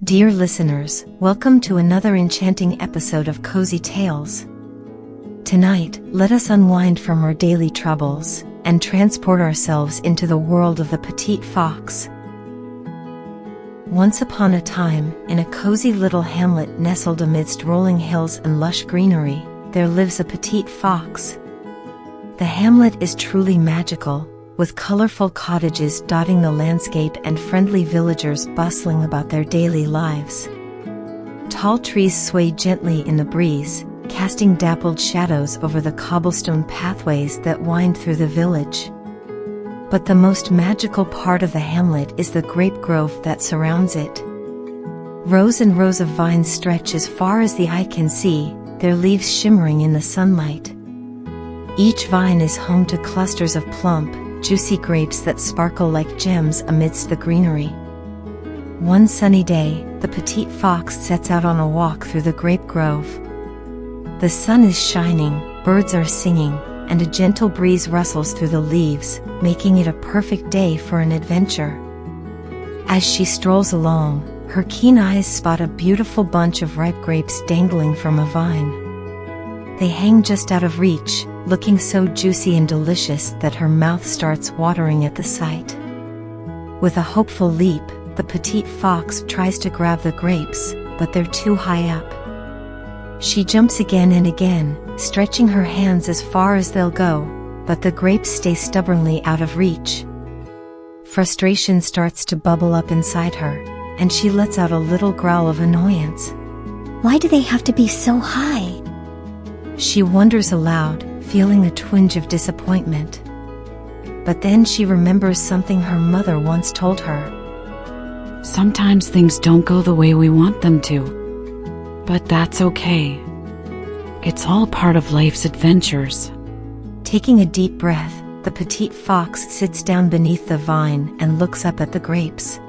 Dear listeners, welcome to another enchanting episode of Cozy Tales. Tonight, let us unwind from our daily troubles and transport ourselves into the world of the Petite Fox. Once upon a time, in a cozy little hamlet nestled amidst rolling hills and lush greenery, there lives a Petite Fox. The hamlet is truly magical, with colorful cottages dotting the landscape and friendly villagers bustling about their daily lives. Tall trees sway gently in the breeze, casting dappled shadows over the cobblestone pathways that wind through the village. But the most magical part of the hamlet is the grape grove that surrounds it. Rows and rows of vines stretch as far as the eye can see, their leaves shimmering in the sunlight. Each vine is home to clusters of plump, juicy grapes that sparkle like gems amidst the greenery. One sunny day, the Petite Fox sets out on a walk through the grape grove. The sun is shining, birds are singing, and a gentle breeze rustles through the leaves, making it a perfect day for an adventure. As she strolls along, her keen eyes spot a beautiful bunch of ripe grapes dangling from a vine. They hang just out of reach, looking so juicy and delicious that her mouth starts watering at the sight. With a hopeful leap, the Petite Fox tries to grab the grapes, but they're too high up. She jumps again and again, stretching her hands as far as they'll go, but the grapes stay stubbornly out of reach. Frustration starts to bubble up inside her, and she lets out a little growl of annoyance. Why do they have to be so high? She wonders aloud, feeling a twinge of disappointment. But then she remembers something her mother once told her. Sometimes things don't go the way we want them to. But that's okay. It's all part of life's adventures. Taking a deep breath, the Petite Fox sits down beneath the vine and looks up at the grapes.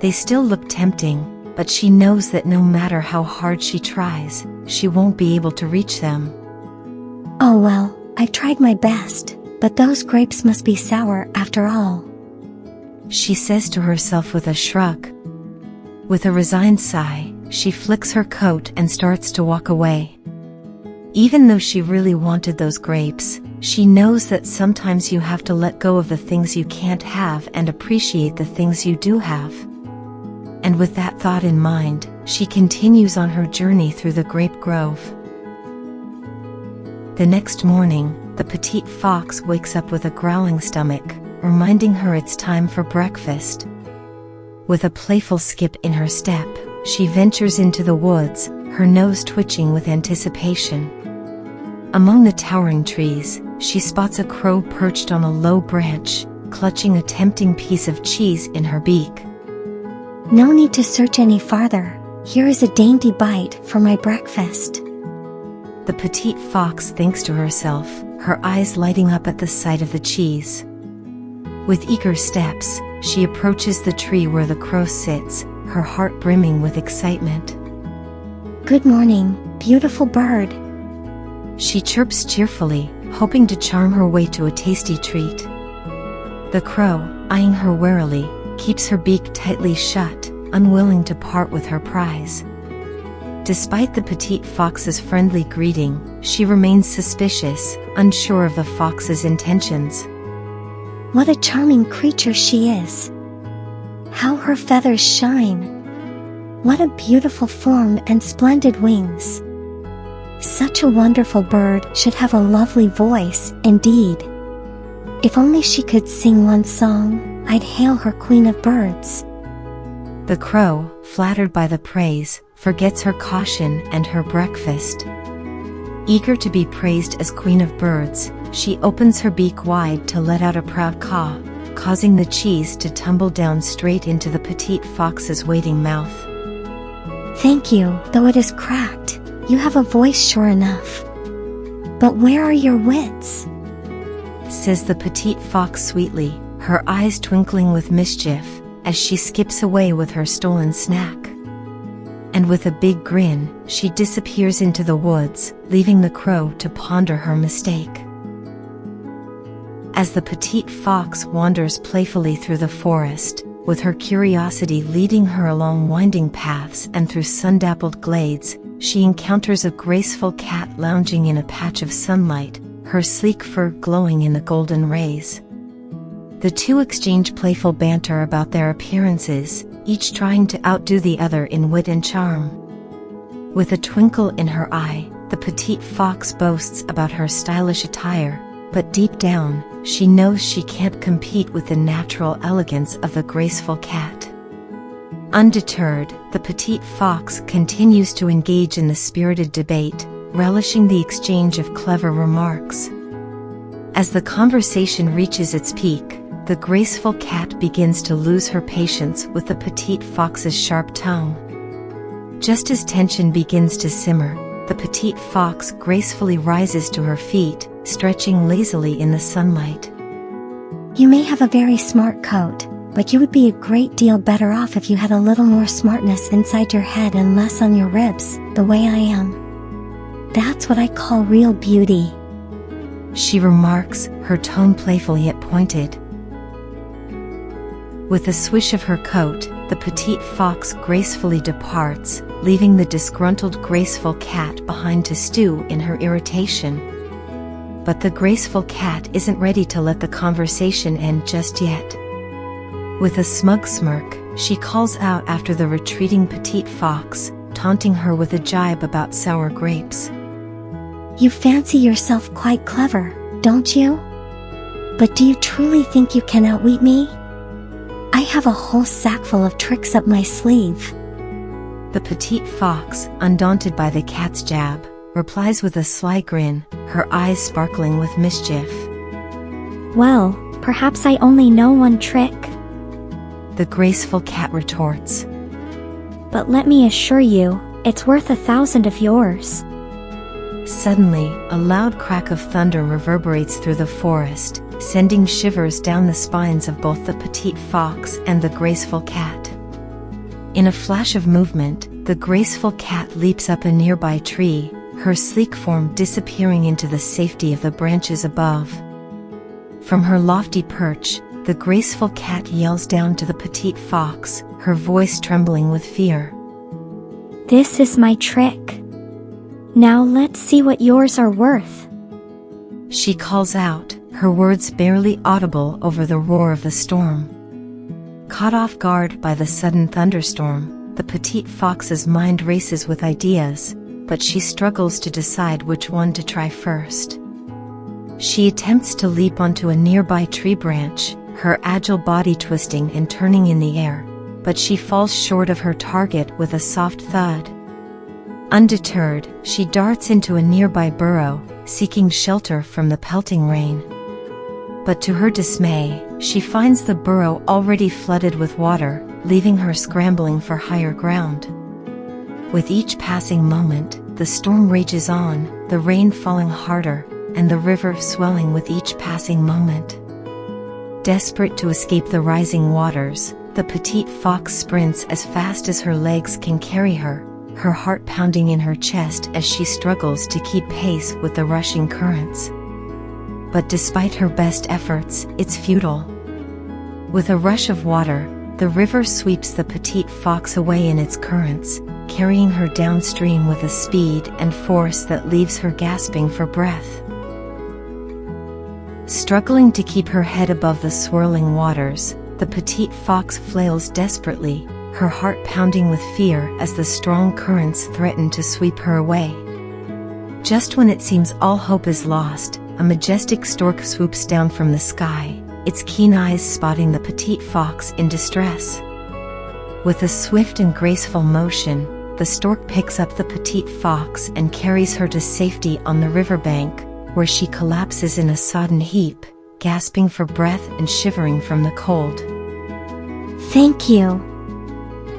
They still look tempting, but she knows that no matter how hard she tries, she won't be able to reach them. Oh well, I've tried my best, but those grapes must be sour after all, she says to herself with a shrug. With a resigned sigh, she flicks her coat and starts to walk away. Even though she really wanted those grapes, she knows that sometimes you have to let go of the things you can't have and appreciate the things you do have. And with that thought in mind, she continues on her journey through the grape grove. The next morning, the Petite Fox wakes up with a growling stomach, reminding her it's time for breakfast. With a playful skip in her step, she ventures into the woods, her nose twitching with anticipation. Among the towering trees, she spots a crow perched on a low branch, clutching a tempting piece of cheese in her beak. No need to search any farther. Here is a dainty bite for my breakfast. The Petite Fox thinks to herself, her eyes lighting up at the sight of the cheese. With eager steps, she approaches the tree where the crow sits, her heart brimming with excitement. Good morning, beautiful bird, she chirps cheerfully, hoping to charm her way to a tasty treat. The crow, eyeing her warily, keeps her beak tightly shut, unwilling to part with her prize. Despite the Petite Fox's friendly greeting, she remains suspicious, unsure of the fox's intentions. What a charming creature she is! How her feathers shine! What a beautiful form and splendid wings! Such a wonderful bird should have a lovely voice, indeed. If only she could sing one song, I'd hail her queen of birds. The crow, flattered by the praise, forgets her caution and her breakfast. Eager to be praised as queen of birds, she opens her beak wide to let out a proud caw, causing the cheese to tumble down straight into the Petite Fox's waiting mouth. Thank you, though it is cracked. You have a voice sure enough. But where are your wits? Says the Petite Fox sweetly, her eyes twinkling with mischief, as she skips away with her stolen snack. And with a big grin, she disappears into the woods, leaving the crow to ponder her mistake. As the Petite Fox wanders playfully through the forest, with her curiosity leading her along winding paths and through sun-dappled glades, she encounters a graceful cat lounging in a patch of sunlight, her sleek fur glowing in the golden rays. The two exchange playful banter about their appearances, each trying to outdo the other in wit and charm. With a twinkle in her eye, the petite fox boasts about her stylish attire, but deep down, she knows she can't compete with the natural elegance of the graceful cat. Undeterred, the petite fox continues to engage in the spirited debate, relishing the exchange of clever remarks. As the conversation reaches its peak, the graceful cat begins to lose her patience with the petite fox's sharp tongue. Just as tension begins to simmer, the petite fox gracefully rises to her feet, stretching lazily in the sunlight. You may have a very smart coat, but you would be a great deal better off if you had a little more smartness inside your head and less on your ribs, the way I am. That's what I call real beauty, she remarks, her tone playful yet pointed. With a swish of her coat, the petite fox gracefully departs, leaving the disgruntled graceful cat behind to stew in her irritation. But the graceful cat isn't ready to let the conversation end just yet. With a smug smirk, she calls out after the retreating petite fox, taunting her with a jibe about sour grapes. You fancy yourself quite clever, don't you? But do you truly think you can outwit me? I have a whole sack full of tricks up my sleeve. The petite fox, undaunted by the cat's jab, replies with a sly grin, her eyes sparkling with mischief. Well, perhaps I only know one trick. The graceful cat retorts. But let me assure you, it's worth 1,000 of yours. Suddenly, a loud crack of thunder reverberates through the forest, sending shivers down the spines of both the petite fox and the graceful cat. In a flash of movement, the graceful cat leaps up a nearby tree, her sleek form disappearing into the safety of the branches above. From her lofty perch, the graceful cat yells down to the petite fox, her voice trembling with fear. This is my trick. Now let's see what yours are worth. She calls out, her words barely audible over the roar of the storm. Caught off guard by the sudden thunderstorm, the petite fox's mind races with ideas, but she struggles to decide which one to try first. She attempts to leap onto a nearby tree branch, her agile body twisting and turning in the air, but she falls short of her target with a soft thud. Undeterred, she darts into a nearby burrow, seeking shelter from the pelting rain. But to her dismay, she finds the burrow already flooded with water, leaving her scrambling for higher ground. With each passing moment, the storm rages on, the rain falling harder, and the river swelling with each passing moment. Desperate to escape the rising waters, the petite fox sprints as fast as her legs can carry her, her heart pounding in her chest as she struggles to keep pace with the rushing currents. But despite her best efforts, it's futile. With a rush of water, the river sweeps the petite fox away in its currents, carrying her downstream with a speed and force that leaves her gasping for breath. Struggling to keep her head above the swirling waters, the petite fox flails desperately, her heart pounding with fear as the strong currents threaten to sweep her away. Just when it seems all hope is lost, a majestic stork swoops down from the sky, its keen eyes spotting the petite fox in distress. With a swift and graceful motion, the stork picks up the petite fox and carries her to safety on the riverbank, where she collapses in a sodden heap, gasping for breath and shivering from the cold. Thank you.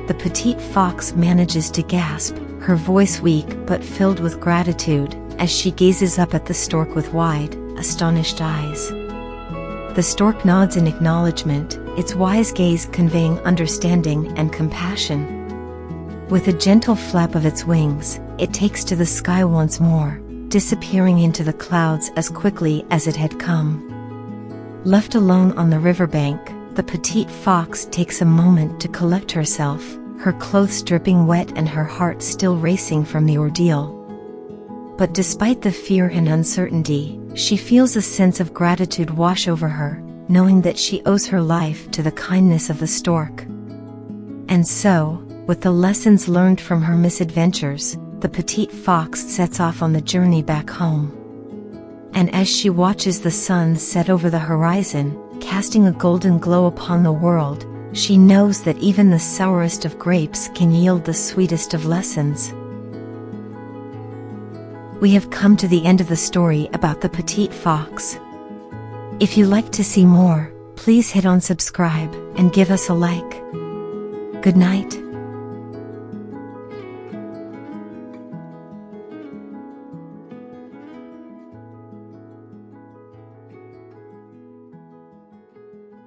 The petite fox manages to gasp, her voice weak but filled with gratitude, as she gazes up at the stork with wide, astonished eyes. The stork nods in acknowledgement, its wise gaze conveying understanding and compassion. With a gentle flap of its wings, it takes to the sky once more, disappearing into the clouds as quickly as it had come. Left alone on the riverbank, the Petite Fox takes a moment to collect herself, her clothes dripping wet and her heart still racing from the ordeal. But despite the fear and uncertainty, she feels a sense of gratitude wash over her, knowing that she owes her life to the kindness of the stork. And so, with the lessons learned from her misadventures, the Petite Fox sets off on the journey back home. And as she watches the sun set over the horizon, casting a golden glow upon the world, she knows that even the sourest of grapes can yield the sweetest of lessons. We have come to the end of the story about the Petite Fox. If you'd like to see more, please hit on subscribe and give us a like. Good night.